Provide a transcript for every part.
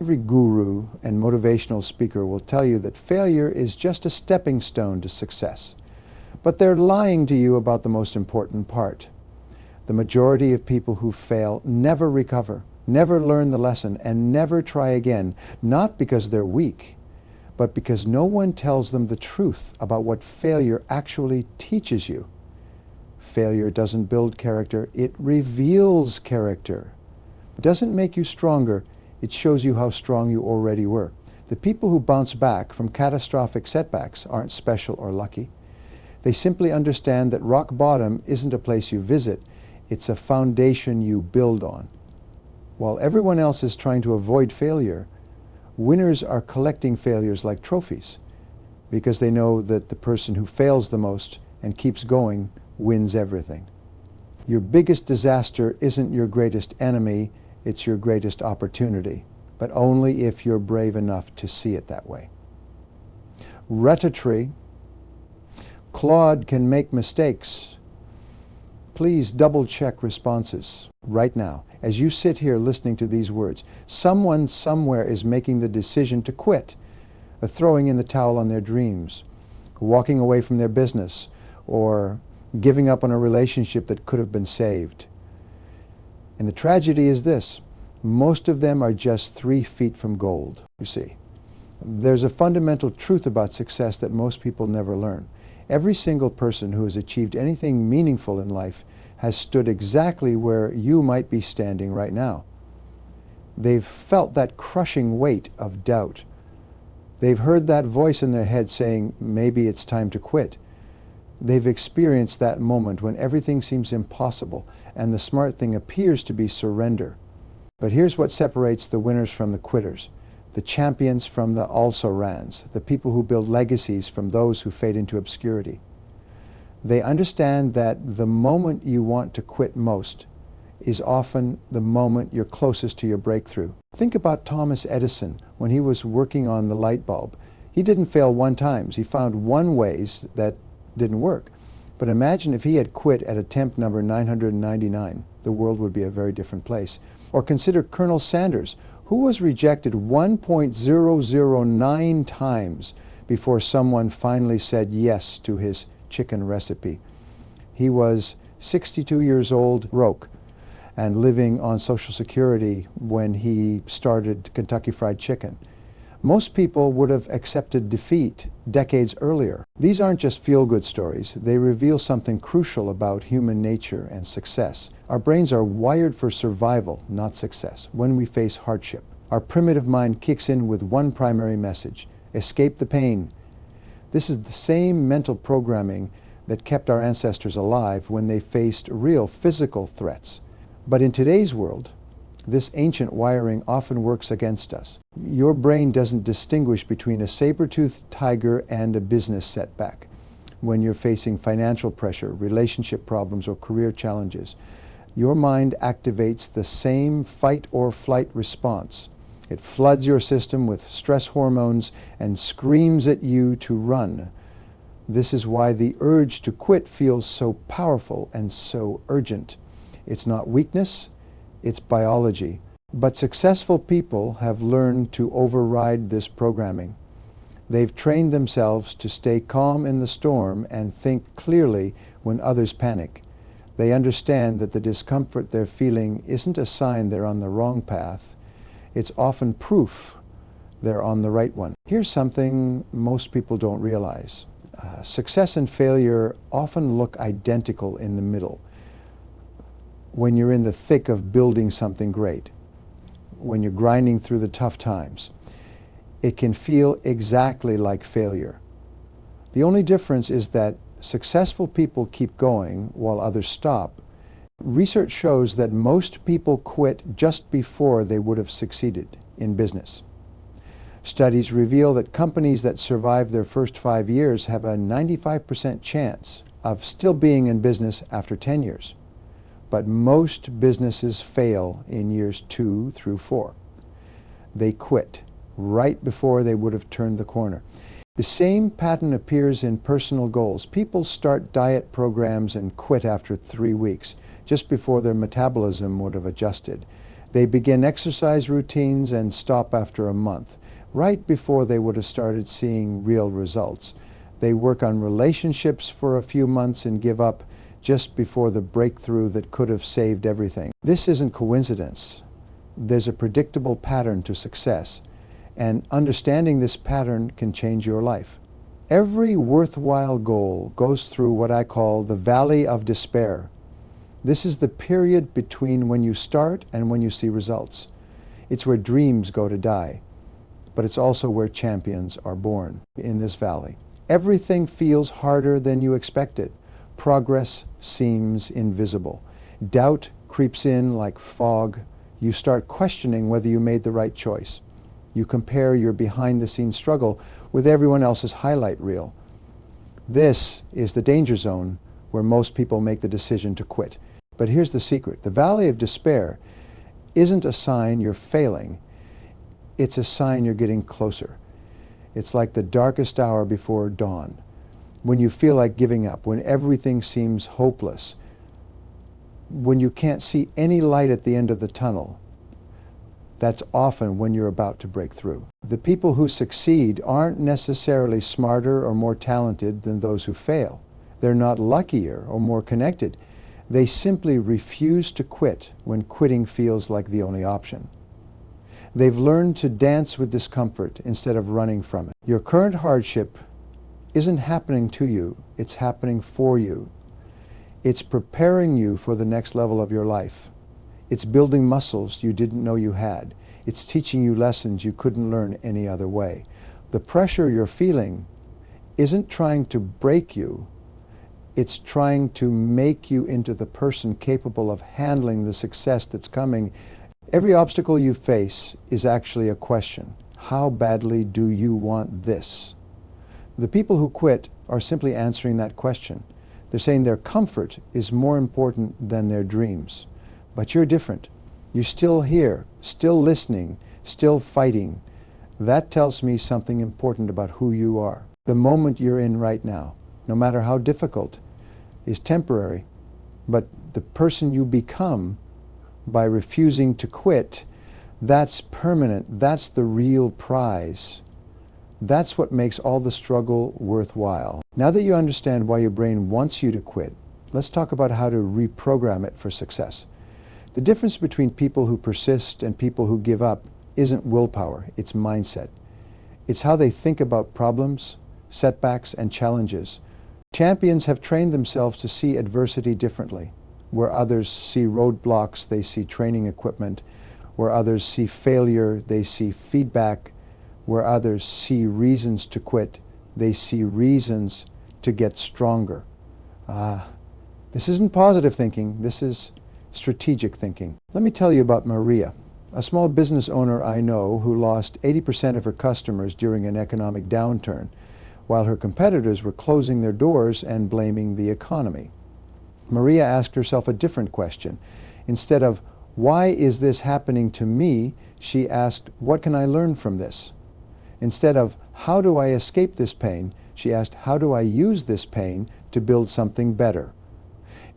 Every guru and motivational speaker will tell you that failure is just a stepping stone to success. But they're lying to you about the most important part. The majority of people who fail never recover, never learn the lesson, and never try again, not because they're weak, but because no one tells them the truth about what failure actually teaches you. Failure doesn't build character, it reveals character. It doesn't make you stronger, it shows you how strong you already were. The people who bounce back from catastrophic setbacks aren't special or lucky. They simply understand that rock bottom isn't a place you visit, it's a foundation you build on. While everyone else is trying to avoid failure, winners are collecting failures like trophies because they know that the person who fails the most and keeps going wins everything. Your biggest disaster isn't your greatest enemy, it's your greatest opportunity, but only if you're brave enough to see it that way. Rhetoric. Claude can make mistakes. Please double-check responses right now. As you sit here listening to these words, someone somewhere is making the decision to quit, throwing in the towel on their dreams, walking away from their business, or giving up on a relationship that could have been saved. And the tragedy is this: most of them are just 3 feet from gold, you see. There's a fundamental truth about success that most people never learn. Every single person who has achieved anything meaningful in life has stood exactly where you might be standing right now. They've felt that crushing weight of doubt. They've heard that voice in their head saying, maybe it's time to quit. They've experienced that moment when everything seems impossible and the smart thing appears to be surrender. But here's what separates the winners from the quitters, the champions from the also-rans, the people who build legacies from those who fade into obscurity. They understand that the moment you want to quit most is often the moment you're closest to your breakthrough. Think about Thomas Edison when he was working on the light bulb. He didn't fail 1 time. He found 1 ways that didn't work. But imagine if he had quit at attempt number 999. The world would be a very different place. Or consider Colonel Sanders, who was rejected 1.009 times before someone finally said yes to his chicken recipe. He was 62 years old, broke, and living on Social Security when he started Kentucky Fried Chicken. Most people would have accepted defeat decades earlier. These aren't just feel-good stories. They reveal something crucial about human nature and success. Our brains are wired for survival, not success. When we face hardship, our primitive mind kicks in with one primary message: escape the pain. This is the same mental programming that kept our ancestors alive when they faced real physical threats. But in today's world, this ancient wiring often works against us. Your brain doesn't distinguish between a saber-toothed tiger and a business setback. When you're facing financial pressure, relationship problems, or career challenges, your mind activates the same fight or flight response. It floods your system with stress hormones and screams at you to run. This is why the urge to quit feels so powerful and so urgent. It's not weakness, it's biology. But successful people have learned to override this programming. They've trained themselves to stay calm in the storm and think clearly when others panic. They understand that the discomfort they're feeling isn't a sign they're on the wrong path. It's often proof they're on the right one. Here's something most people don't realize. Success and failure often look identical in the middle. When you're in the thick of building something great, when you're grinding through the tough times, it can feel exactly like failure. The only difference is that successful people keep going while others stop. Research shows that most people quit just before they would have succeeded in business. Studies reveal that companies that survive their first 5 years have a 95% chance of still being in business after 10 years. But most businesses fail in years 2 through 4. They quit right before they would have turned the corner. The same pattern appears in personal goals. People start diet programs and quit after 3 weeks, just before their metabolism would have adjusted. They begin exercise routines and stop after a month, right before they would have started seeing real results. They work on relationships for a few months and give up just before the breakthrough that could have saved everything. This isn't coincidence. There's a predictable pattern to success, and understanding this pattern can change your life. Every worthwhile goal goes through what I call the valley of despair. This is the period between when you start and when you see results. It's where dreams go to die, but it's also where champions are born in this valley. Everything feels harder than you expected. Progress seems invisible. Doubt creeps in like fog. You start questioning whether you made the right choice. You compare your behind-the-scenes struggle with everyone else's highlight reel. This is the danger zone where most people make the decision to quit. But here's the secret. The valley of despair isn't a sign you're failing. It's a sign you're getting closer. It's like the darkest hour before dawn, when you feel like giving up, when everything seems hopeless, when you can't see any light at the end of the tunnel. That's often when you're about to break through. The people who succeed aren't necessarily smarter or more talented than those who fail. They're not luckier or more connected. They simply refuse to quit when quitting feels like the only option. They've learned to dance with discomfort instead of running from it. Your current hardship isn't happening to you, it's happening for you. It's preparing you for the next level of your life. It's building muscles you didn't know you had. It's teaching you lessons you couldn't learn any other way. The pressure you're feeling isn't trying to break you. It's trying to make you into the person capable of handling the success that's coming. Every obstacle you face is actually a question. How badly do you want this? The people who quit are simply answering that question. They're saying their comfort is more important than their dreams. But you're different. You're still here, still listening, still fighting. That tells me something important about who you are. The moment you're in right now, no matter how difficult, is temporary. But the person you become by refusing to quit, that's permanent. That's the real prize. That's what makes all the struggle worthwhile. Now that you understand why your brain wants you to quit, let's talk about how to reprogram it for success. The difference between people who persist and people who give up isn't willpower, it's mindset. It's how they think about problems, setbacks, and challenges. Champions have trained themselves to see adversity differently. Where others see roadblocks, they see training equipment. Where others see failure, they see feedback. Where others see reasons to quit, they see reasons to get stronger. This isn't positive thinking, this is strategic thinking. Let me tell you about Maria, a small business owner I know who lost 80% of her customers during an economic downturn, while her competitors were closing their doors and blaming the economy. Maria asked herself a different question. Instead of, why is this happening to me? She asked, what can I learn from this? Instead of, how do I escape this pain? She asked, how do I use this pain to build something better?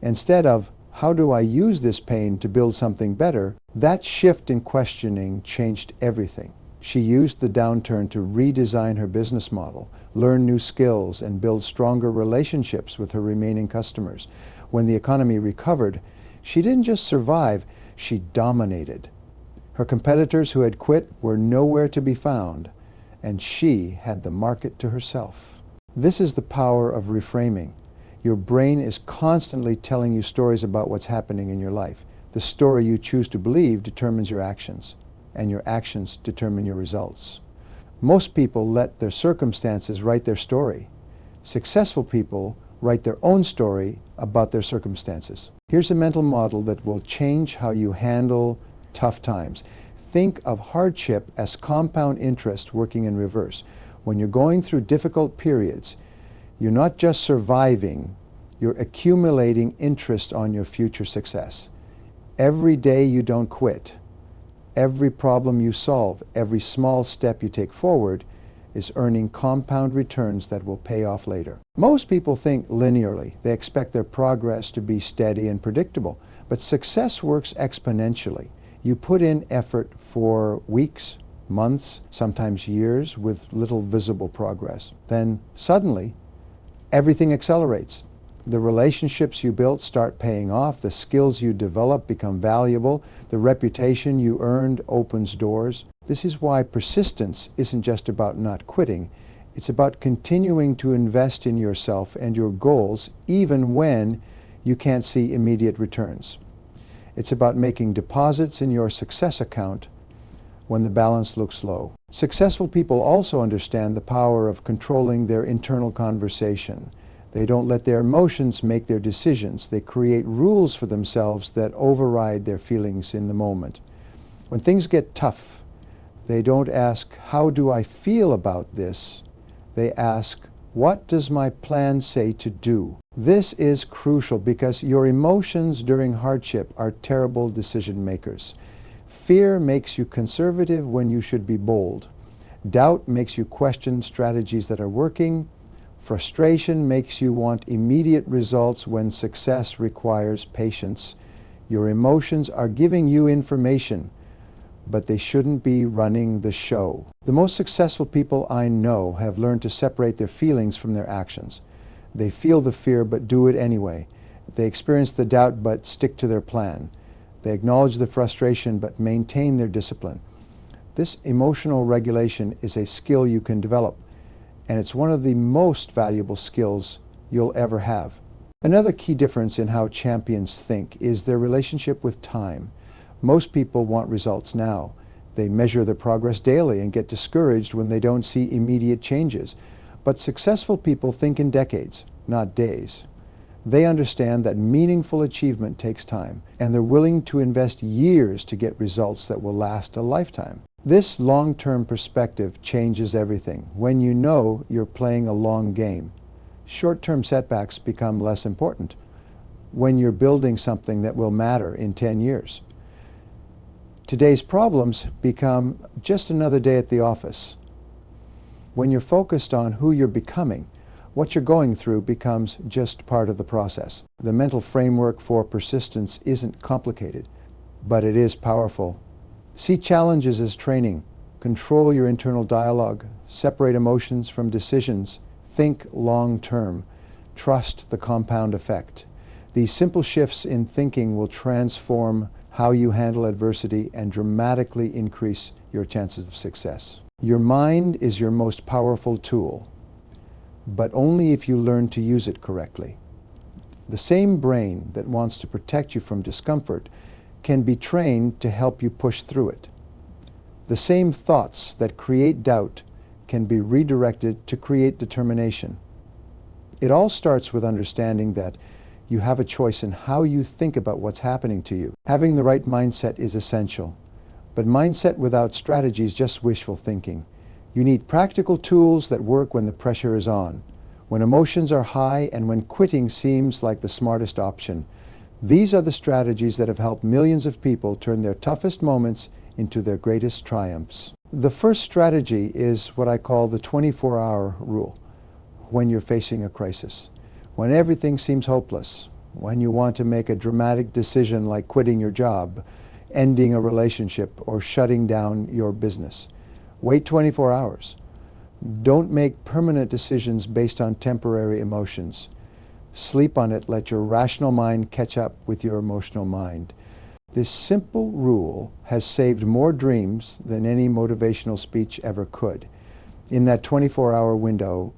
Instead of, how do I use this pain to build something better? That shift in questioning changed everything. She used the downturn to redesign her business model, learn new skills, and build stronger relationships with her remaining customers. When the economy recovered, she didn't just survive, she dominated. Her competitors who had quit were nowhere to be found, and she had the market to herself. This is the power of reframing. Your brain is constantly telling you stories about what's happening in your life. The story you choose to believe determines your actions, and your actions determine your results. Most people let their circumstances write their story. Successful people write their own story about their circumstances. Here's a mental model that will change how you handle tough times. Think of hardship as compound interest working in reverse. When you're going through difficult periods, you're not just surviving, you're accumulating interest on your future success. Every day you don't quit, every problem you solve, every small step you take forward is earning compound returns that will pay off later. Most people think linearly. They expect their progress to be steady and predictable. But success works exponentially. You put in effort for weeks, months, sometimes years, with little visible progress. Then suddenly, everything accelerates. The relationships you built start paying off, the skills you develop become valuable, the reputation you earned opens doors. This is why persistence isn't just about not quitting. It's about continuing to invest in yourself and your goals even when you can't see immediate returns. It's about making deposits in your success account when the balance looks low. Successful people also understand the power of controlling their internal conversation. They don't let their emotions make their decisions. They create rules for themselves that override their feelings in the moment. When things get tough, they don't ask, "How do I feel about this?" They ask, "What does my plan say to do?" This is crucial because your emotions during hardship are terrible decision makers. Fear makes you conservative when you should be bold. Doubt makes you question strategies that are working. Frustration makes you want immediate results when success requires patience. Your emotions are giving you information, but they shouldn't be running the show. The most successful people I know have learned to separate their feelings from their actions. They feel the fear but do it anyway. They experience the doubt but stick to their plan. They acknowledge the frustration but maintain their discipline. This emotional regulation is a skill you can develop, and it's one of the most valuable skills you'll ever have. Another key difference in how champions think is their relationship with time. Most people want results now. They measure their progress daily and get discouraged when they don't see immediate changes. But successful people think in decades, not days. They understand that meaningful achievement takes time, and they're willing to invest years to get results that will last a lifetime. This long-term perspective changes everything. When you know you're playing a long game, short-term setbacks become less important when you're building something that will matter in 10 years. Today's problems become just another day at the office. When you're focused on who you're becoming, what you're going through becomes just part of the process. The mental framework for persistence isn't complicated, but it is powerful. See challenges as training. Control your internal dialogue. Separate emotions from decisions. Think long-term. Trust the compound effect. These simple shifts in thinking will transform how you handle adversity and dramatically increase your chances of success. Your mind is your most powerful tool, but only if you learn to use it correctly. The same brain that wants to protect you from discomfort can be trained to help you push through it. The same thoughts that create doubt can be redirected to create determination. It all starts with understanding that you have a choice in how you think about what's happening to you. Having the right mindset is essential, but mindset without strategy is just wishful thinking. You need practical tools that work when the pressure is on, when emotions are high, and when quitting seems like the smartest option. These are the strategies that have helped millions of people turn their toughest moments into their greatest triumphs. The first strategy is what I call the 24-hour rule when you're facing a crisis. When everything seems hopeless, when you want to make a dramatic decision like quitting your job, ending a relationship, or shutting down your business. Wait 24 hours. Don't make permanent decisions based on temporary emotions. Sleep on it. Let your rational mind catch up with your emotional mind. This simple rule has saved more dreams than any motivational speech ever could. In that 24-hour window,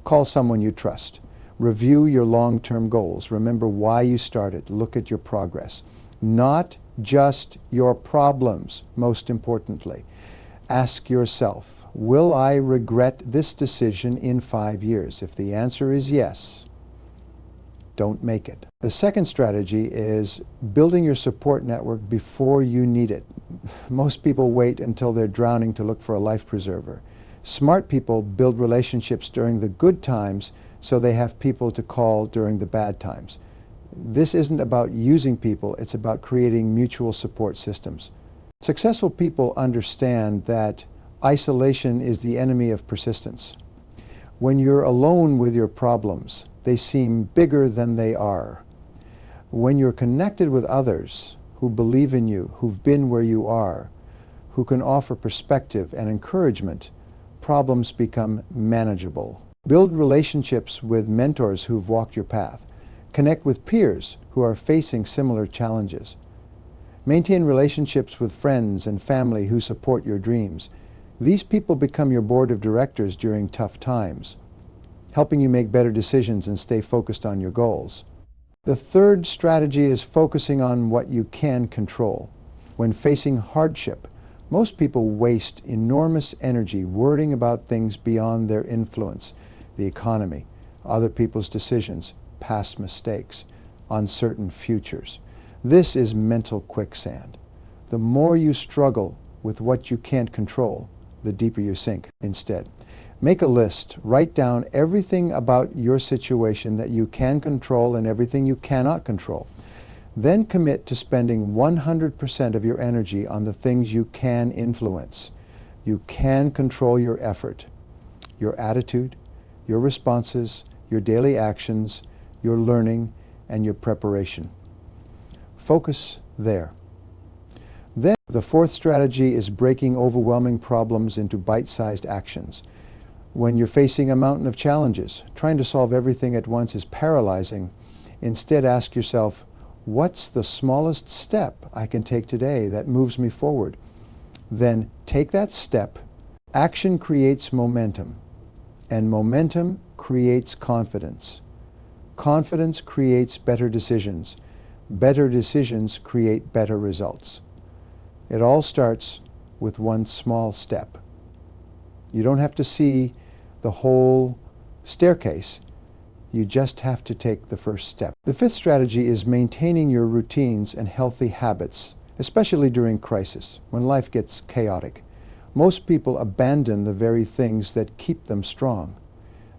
call someone you trust. Review your long-term goals. Remember why you started. Look at your progress. Not just your problems, most importantly. Ask yourself, will I regret this decision in 5 years? If the answer is yes, don't make it. The second strategy is building your support network before you need it. Most people wait until they're drowning to look for a life preserver. Smart people build relationships during the good times so they have people to call during the bad times. This isn't about using people, it's about creating mutual support systems. Successful people understand that isolation is the enemy of persistence. When you're alone with your problems, they seem bigger than they are. When you're connected with others who believe in you, who've been where you are, who can offer perspective and encouragement, problems become manageable. Build relationships with mentors who've walked your path. Connect with peers who are facing similar challenges. Maintain relationships with friends and family who support your dreams. These people become your board of directors during tough times, helping you make better decisions and stay focused on your goals. The third strategy is focusing on what you can control. When facing hardship, most people waste enormous energy worrying about things beyond their influence: the economy, other people's decisions, past mistakes, uncertain futures. This is mental quicksand. The more you struggle with what you can't control, the deeper you sink instead. Make a list. Write down everything about your situation that you can control and everything you cannot control. Then commit to spending 100% of your energy on the things you can influence. You can control your effort, your attitude, your responses, your daily actions, your learning, and your preparation. Focus there. Then the fourth strategy is breaking overwhelming problems into bite-sized actions. When you're facing a mountain of challenges, trying to solve everything at once is paralyzing. Instead, ask yourself, what's the smallest step I can take today that moves me forward? Then take that step. Action creates momentum, and momentum creates confidence. Confidence creates better decisions. Better decisions create better results. It all starts with one small step. You don't have to see the whole staircase. You just have to take the first step. The fifth strategy is maintaining your routines and healthy habits, especially during crisis, when life gets chaotic. Most people abandon the very things that keep them strong.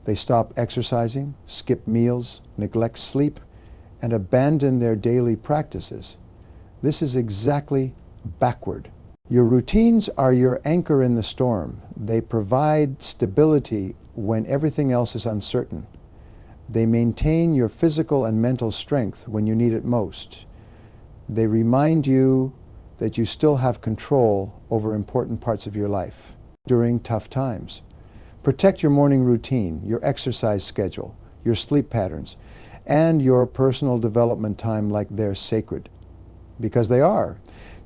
They stop exercising, skip meals, neglect sleep, and abandon their daily practices. This is exactly backward. Your routines are your anchor in the storm. They provide stability when everything else is uncertain. They maintain your physical and mental strength when you need it most. They remind you that you still have control over important parts of your life during tough times. Protect your morning routine, your exercise schedule, your sleep patterns, and your personal development time like they're sacred. Because they are.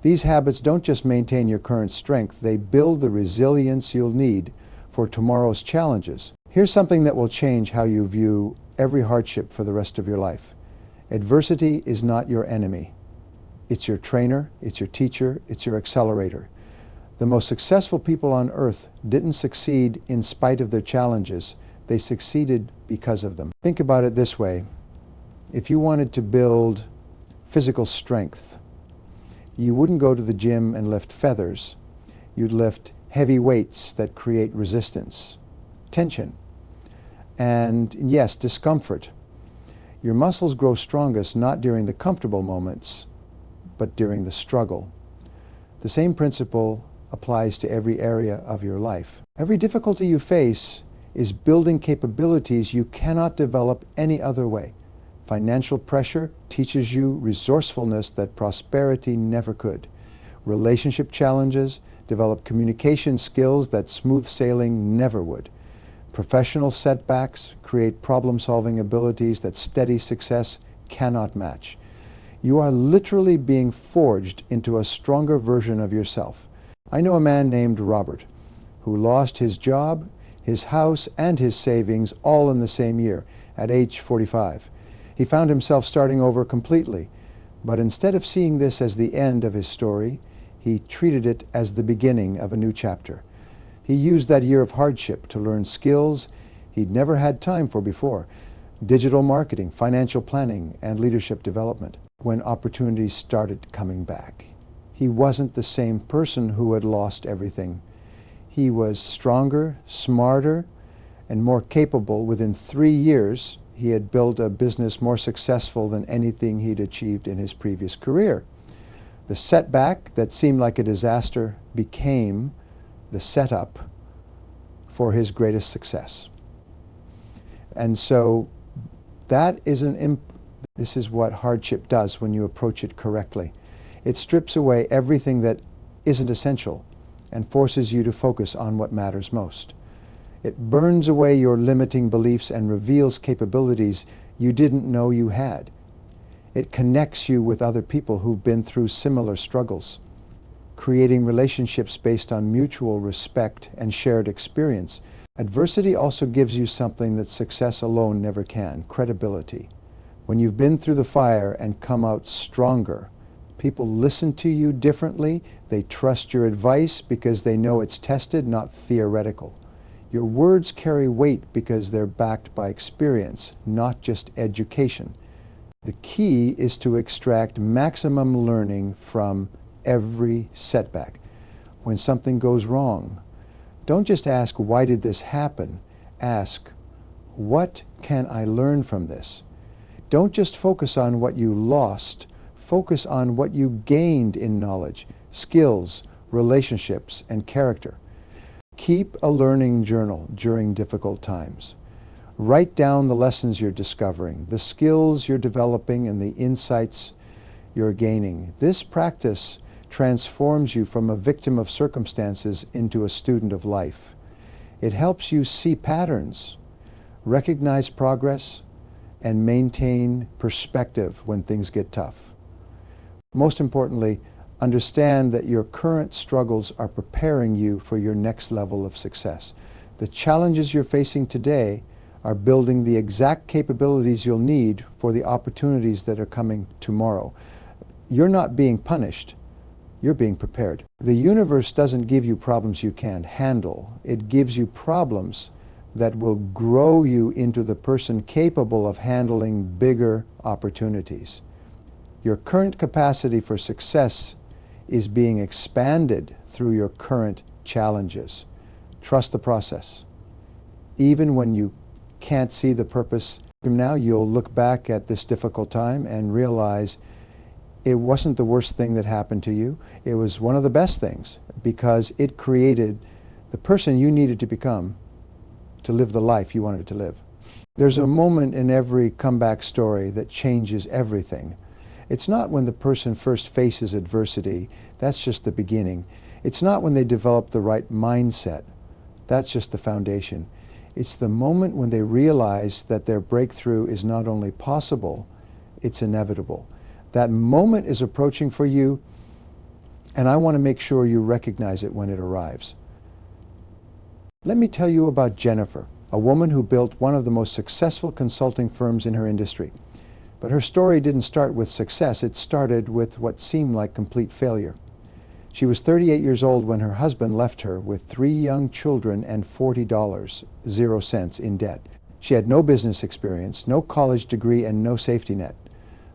These habits don't just maintain your current strength, they build the resilience you'll need for tomorrow's challenges. Here's something that will change how you view every hardship for the rest of your life. Adversity is not your enemy. It's your trainer, it's your teacher, it's your accelerator. The most successful people on earth didn't succeed in spite of their challenges. They succeeded because of them. Think about it this way. If you wanted to build physical strength, you wouldn't go to the gym and lift feathers. You'd lift heavy weights that create resistance, tension, and yes, discomfort. Your muscles grow strongest not during the comfortable moments, but during the struggle. The same principle applies to every area of your life. Every difficulty you face is building capabilities you cannot develop any other way. Financial pressure teaches you resourcefulness that prosperity never could. Relationship challenges develop communication skills that smooth sailing never would. Professional setbacks create problem-solving abilities that steady success cannot match. You are literally being forged into a stronger version of yourself. I know a man named Robert who lost his job, his house, and his savings all in the same year at age 45. He found himself starting over completely, but instead of seeing this as the end of his story, he treated it as the beginning of a new chapter. He used that year of hardship to learn skills he'd never had time for before: digital marketing, financial planning, and leadership development. When opportunities started coming back, he wasn't the same person who had lost everything. He was stronger, smarter, and more capable. Within 3 years, he had built a business more successful than anything he'd achieved in his previous career. The setback that seemed like a disaster became the setup for his greatest success. And so that is this is what hardship does when you approach it correctly. It strips away everything that isn't essential and forces you to focus on what matters most. It burns away your limiting beliefs and reveals capabilities you didn't know you had. It connects you with other people who've been through similar struggles, creating relationships based on mutual respect and shared experience. Adversity also gives you something that success alone never can: credibility. When you've been through the fire and come out stronger, people listen to you differently. They trust your advice because they know it's tested, not theoretical. Your words carry weight because they're backed by experience, not just education. The key is to extract maximum learning from every setback. When something goes wrong, don't just ask, why did this happen? Ask, what can I learn from this? Don't just focus on what you lost. Focus on what you gained in knowledge, skills, relationships, and character. Keep a learning journal during difficult times. Write down the lessons you're discovering, the skills you're developing, and the insights you're gaining. This practice transforms you from a victim of circumstances into a student of life. It helps you see patterns, recognize progress, and maintain perspective when things get tough. Most importantly, understand that your current struggles are preparing you for your next level of success. The challenges you're facing today are building the exact capabilities you'll need for the opportunities that are coming tomorrow. You're not being punished. You're being prepared. The universe doesn't give you problems you can't handle. It gives you problems that will grow you into the person capable of handling bigger opportunities. Your current capacity for success is being expanded through your current challenges. Trust the process. Even when you can't see the purpose, now you'll look back at this difficult time and realize it wasn't the worst thing that happened to you. It was one of the best things, because it created the person you needed to become to live the life you wanted to live. There's a moment in every comeback story that changes everything. It's not when the person first faces adversity. That's just the beginning. It's not when they develop the right mindset. That's just the foundation. It's the moment when they realize that their breakthrough is not only possible, it's inevitable. That moment is approaching for you, and I want to make sure you recognize it when it arrives. Let me tell you about Jennifer, a woman who built one of the most successful consulting firms in her industry. But her story didn't start with success. It started with what seemed like complete failure. She was 38 years old when her husband left her with 3 young children and $40, 0 cents in debt. She had no business experience, no college degree, and no safety net.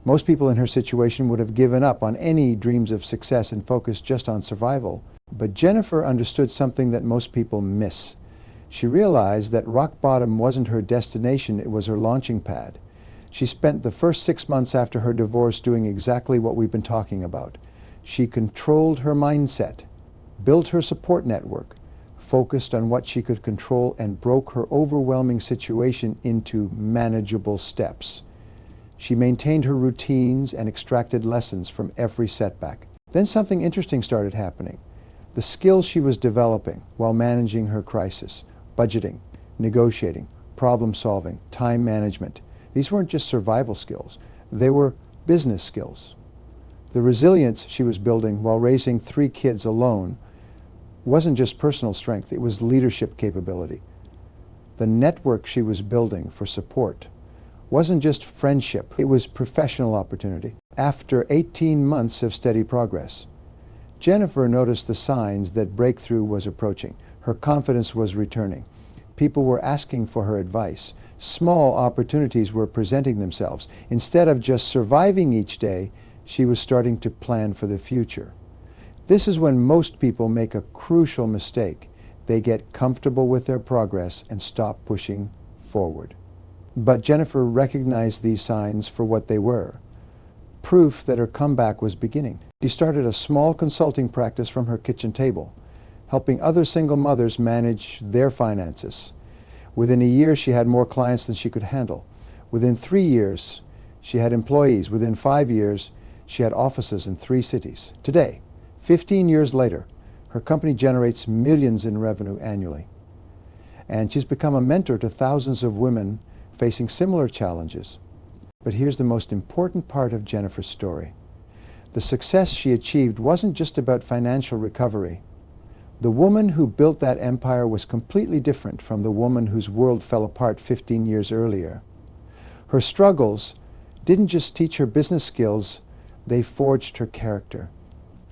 Most people in her situation would have given up on any dreams of success and focused just on survival. But Jennifer understood something that most people miss. She realized that rock bottom wasn't her destination, it was her launching pad. She spent the first 6 months after her divorce doing exactly what we've been talking about. She controlled her mindset, built her support network, focused on what she could control, and broke her overwhelming situation into manageable steps. She maintained her routines and extracted lessons from every setback. Then something interesting started happening. The skills she was developing while managing her crisis: budgeting, negotiating, problem solving, time management. These weren't just survival skills. They were business skills. The resilience she was building while raising 3 kids alone wasn't just personal strength, it was leadership capability. The network she was building for support wasn't just friendship, it was professional opportunity. After 18 months of steady progress, Jennifer noticed the signs that breakthrough was approaching. Her confidence was returning. People were asking for her advice. Small opportunities were presenting themselves. Instead of just surviving each day, she was starting to plan for the future. This is when most people make a crucial mistake. They get comfortable with their progress and stop pushing forward. But Jennifer recognized these signs for what they were: proof that her comeback was beginning. She started a small consulting practice from her kitchen table, helping other single mothers manage their finances. Within a year, she had more clients than she could handle. Within 3 years, she had employees. Within 5 years, She had offices in 3 cities. Today, 15 years later, her company generates millions in revenue annually. And she's become a mentor to thousands of women facing similar challenges. But here's the most important part of Jennifer's story. The success she achieved wasn't just about financial recovery. The woman who built that empire was completely different from the woman whose world fell apart 15 years earlier. Her struggles didn't just teach her business skills, they forged her character.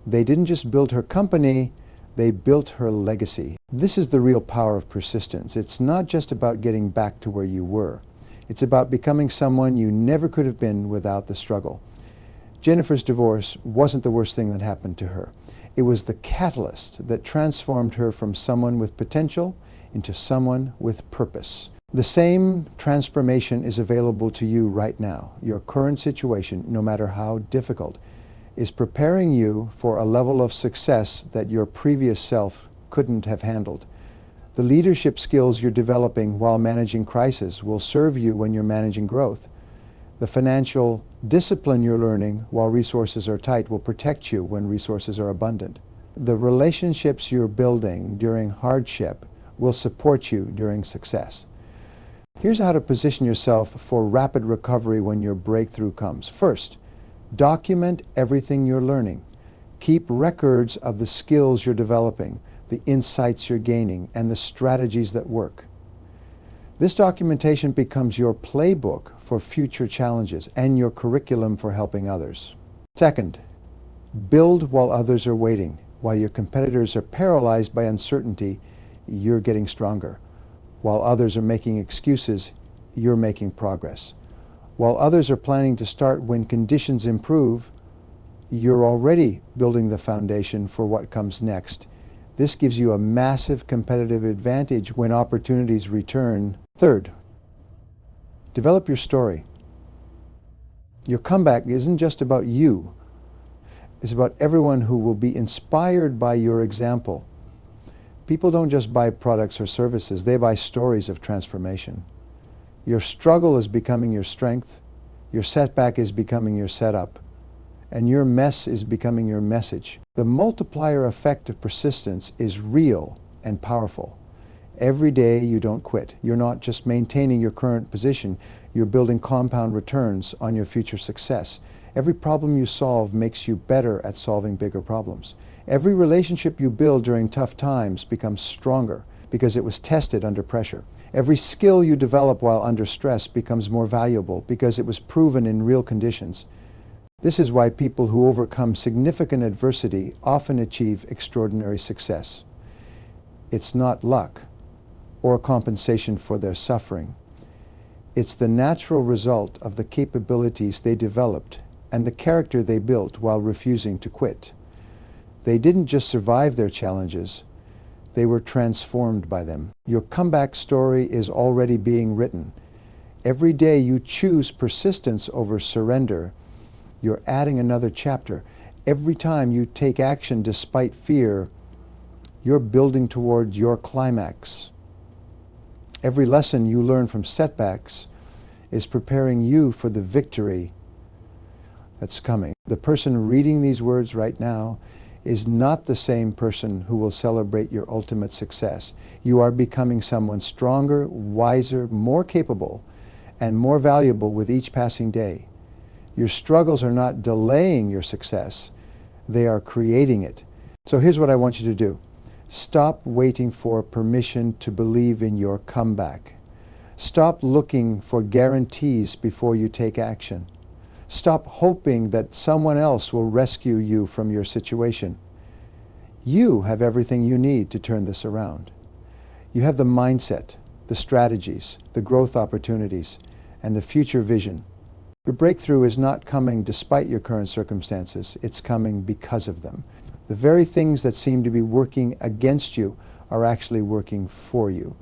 They didn't just build her company, they built her legacy. This is the real power of persistence. It's not just about getting back to where you were. It's about becoming someone you never could have been without the struggle. Jennifer's divorce wasn't the worst thing that happened to her. It was the catalyst that transformed her from someone with potential into someone with purpose. The same transformation is available to you right now. Your current situation, no matter how difficult, is preparing you for a level of success that your previous self couldn't have handled. The leadership skills you're developing while managing crisis will serve you when you're managing growth. The financial discipline you're learning while resources are tight will protect you when resources are abundant. The relationships you're building during hardship will support you during success. Here's how to position yourself for rapid recovery when your breakthrough comes. First, document everything you're learning. Keep records of the skills you're developing, the insights you're gaining, and the strategies that work. This documentation becomes your playbook for future challenges and your curriculum for helping others. Second, build while others are waiting. While your competitors are paralyzed by uncertainty, you're getting stronger. While others are making excuses, you're making progress. While others are planning to start when conditions improve, you're already building the foundation for what comes next. This gives you a massive competitive advantage when opportunities return. Third, develop your story. Your comeback isn't just about you. It's about everyone who will be inspired by your example. People don't just buy products or services, they buy stories of transformation. Your struggle is becoming your strength, your setback is becoming your setup, and your mess is becoming your message. The multiplier effect of persistence is real and powerful. Every day you don't quit. You're not just maintaining your current position, you're building compound returns on your future success. Every problem you solve makes you better at solving bigger problems. Every relationship you build during tough times becomes stronger because it was tested under pressure. Every skill you develop while under stress becomes more valuable because it was proven in real conditions. This is why people who overcome significant adversity often achieve extraordinary success. It's not luck or compensation for their suffering. It's the natural result of the capabilities they developed and the character they built while refusing to quit. They didn't just survive their challenges, they were transformed by them. Your comeback story is already being written. Every day you choose persistence over surrender, you're adding another chapter. Every time you take action despite fear, you're building toward your climax. Every lesson you learn from setbacks is preparing you for the victory that's coming. The person reading these words right now is not the same person who will celebrate your ultimate success. You are becoming someone stronger, wiser, more capable, and more valuable with each passing day. Your struggles are not delaying your success, they are creating it. So here's what I want you to do. Stop waiting for permission to believe in your comeback. Stop looking for guarantees before you take action. Stop hoping that someone else will rescue you from your situation. You have everything you need to turn this around. You have the mindset, the strategies, the growth opportunities, and the future vision. Your breakthrough is not coming despite your current circumstances, it's coming because of them. The very things that seem to be working against you are actually working for you.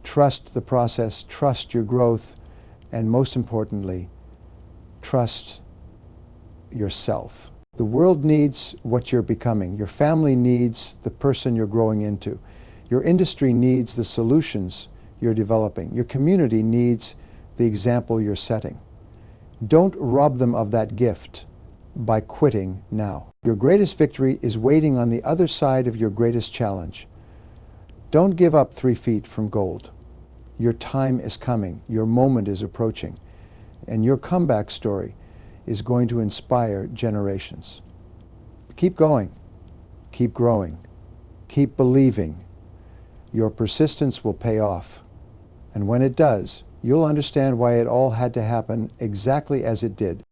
Trust the process, trust your growth, and most importantly, trust yourself. The world needs what you're becoming. Your family needs the person you're growing into. Your industry needs the solutions you're developing. Your community needs the example you're setting. Don't rob them of that gift. by quitting now. Your greatest victory is waiting on the other side of your greatest challenge. Don't give up 3 feet from gold. Your time is coming. Your moment is approaching. And your comeback story is going to inspire generations. Keep going. Keep growing. Keep believing. Your persistence will pay off. And when it does, you'll understand why it all had to happen exactly as it did.